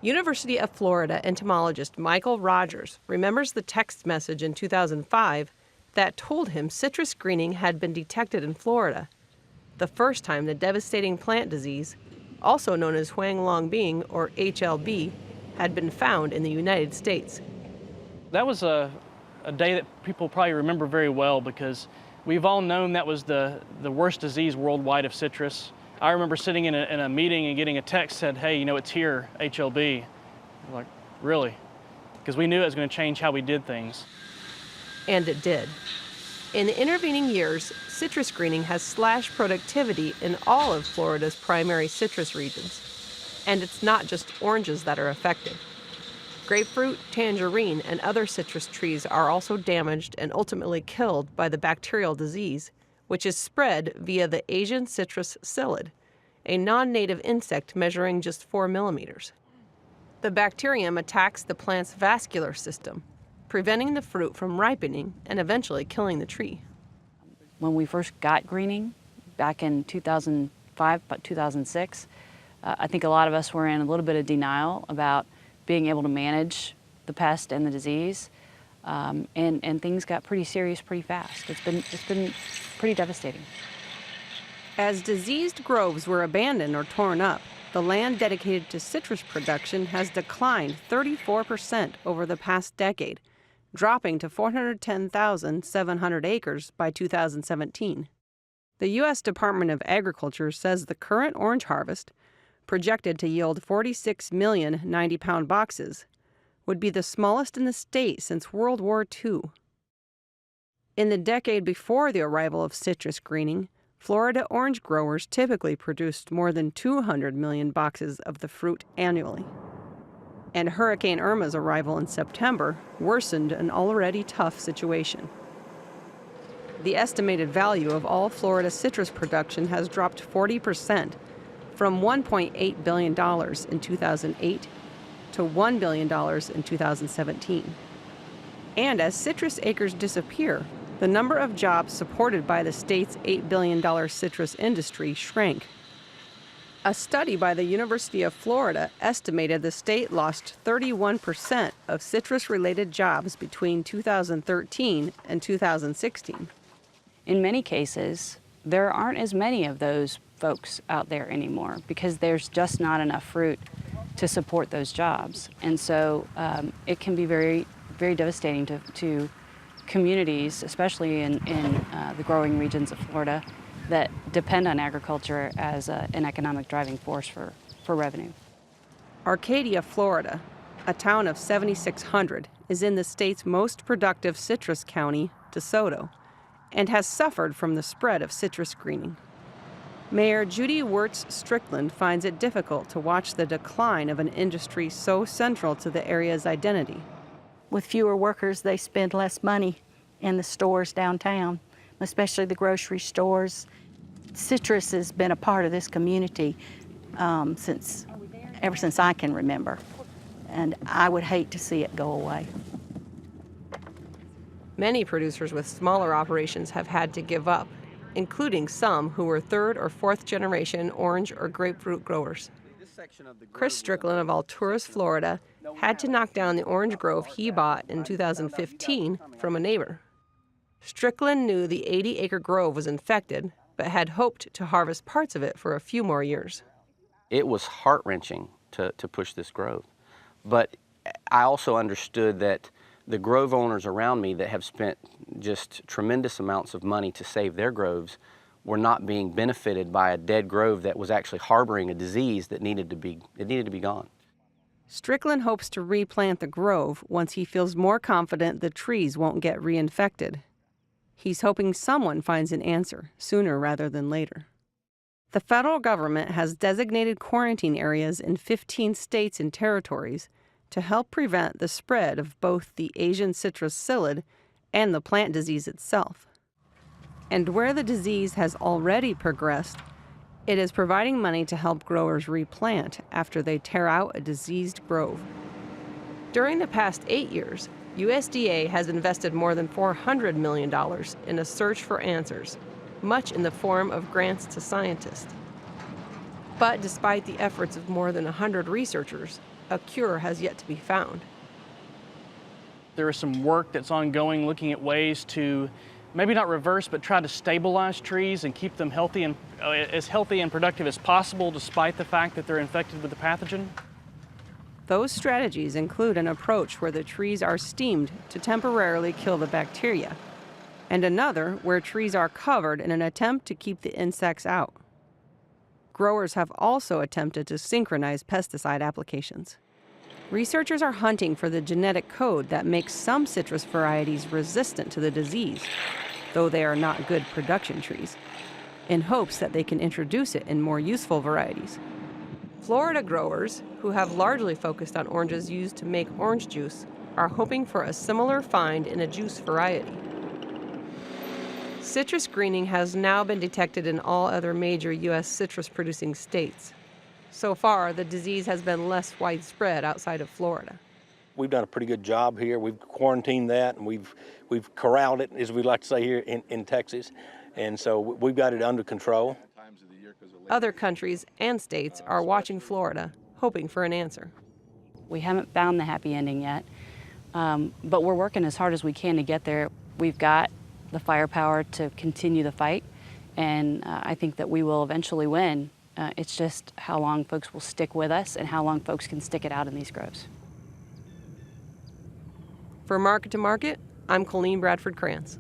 University of Florida entomologist Michael Rogers remembers the text message in 2005 that told him citrus greening had been detected in Florida, the first time the devastating plant disease, also known as Huanglongbing or HLB, had been found in the United States. That was a day that people probably remember very well because we've all known that was the worst disease worldwide of citrus. I remember sitting in a meeting and getting a text said, hey, you know, it's here, HLB. I'm like, really? Because we knew it was going to change how we did things. And it did. In the intervening years, citrus greening has slashed productivity in all of Florida's primary citrus regions. And it's not just oranges that are affected. Grapefruit, tangerine, and other citrus trees are also damaged and ultimately killed by the bacterial disease, which is spread via the Asian citrus psyllid, a non-native insect measuring just 4 millimeters. The bacterium attacks the plant's vascular system, preventing the fruit from ripening and eventually killing the tree. When we first got greening, back in 2005, but 2006, I think a lot of us were in a little bit of denial about being able to manage the pest and the disease. And things got pretty serious pretty fast. It's been pretty devastating. As diseased groves were abandoned or torn up, the land dedicated to citrus production has declined 34% over the past decade, dropping to 410,700 acres by 2017. The U.S. Department of Agriculture says the current orange harvest, projected to yield 46 million 90-pound boxes, would be the smallest in the state since World War II. In the decade before the arrival of citrus greening, Florida orange growers typically produced more than 200 million boxes of the fruit annually. And Hurricane Irma's arrival in September worsened an already tough situation. The estimated value of all Florida citrus production has dropped 40%, from $1.8 billion in 2008 to $1 billion in 2017. And as citrus acres disappear, the number of jobs supported by the state's $8 billion citrus industry shrank. A study by the University of Florida estimated the state lost 31% of citrus-related jobs between 2013 and 2016. In many cases, there aren't as many of those folks out there anymore because there's just not enough fruit to support those jobs. And so it can be very, very devastating to communities, especially in the growing regions of Florida, that depend on agriculture as an economic driving force for revenue. Arcadia, Florida, a town of 7,600, is in the state's most productive citrus county, DeSoto, and has suffered from the spread of citrus greening. Mayor Judy Wirtz Strickland finds it difficult to watch the decline of an industry so central to the area's identity. With fewer workers, they spend less money in the stores downtown, especially the grocery stores. Citrus has been a part of this community ever since I can remember, and I would hate to see it go away. Many producers with smaller operations have had to give up, including some who were third or fourth generation orange or grapefruit growers. Chris Strickland of Alturas, Florida, had to knock down the orange grove he bought in 2015 from a neighbor. Strickland knew the 80-acre grove was infected, but had hoped to harvest parts of it for a few more years. It was heart-wrenching to push this grove, but I also understood that the grove owners around me that have spent just tremendous amounts of money to save their groves were not being benefited by a dead grove that was actually harboring a disease that needed to be gone. Strickland hopes to replant the grove once he feels more confident the trees won't get reinfected. He's hoping someone finds an answer sooner rather than later. The federal government has designated quarantine areas in 15 states and territories to help prevent the spread of both the Asian citrus psyllid and the plant disease itself. And where the disease has already progressed, it is providing money to help growers replant after they tear out a diseased grove. During the past 8 years, USDA has invested more than $400 million in a search for answers, much in the form of grants to scientists. But despite the efforts of more than 100 researchers, a cure has yet to be found. There is some work that's ongoing looking at ways to maybe not reverse, but try to stabilize trees and keep them healthy and as healthy and productive as possible despite the fact that they're infected with the pathogen. Those strategies include an approach where the trees are steamed to temporarily kill the bacteria, and another where trees are covered in an attempt to keep the insects out. Growers have also attempted to synchronize pesticide applications. Researchers are hunting for the genetic code that makes some citrus varieties resistant to the disease, though they are not good production trees, in hopes that they can introduce it in more useful varieties. Florida growers, who have largely focused on oranges used to make orange juice, are hoping for a similar find in a juice variety. Citrus greening has now been detected in all other major U.S. citrus-producing states. So far, the disease has been less widespread outside of Florida. We've done a pretty good job here. We've quarantined that, and we've corralled it, as we like to say here in Texas, and so we've got it under control. Other countries and states are watching Florida, hoping for an answer. We haven't found the happy ending yet, but we're working as hard as we can to get there. We've got the firepower to continue the fight, and I think that we will eventually win. It's just how long folks will stick with us and how long folks can stick it out in these groves. For Market to Market, I'm Colleen Bradford Krantz.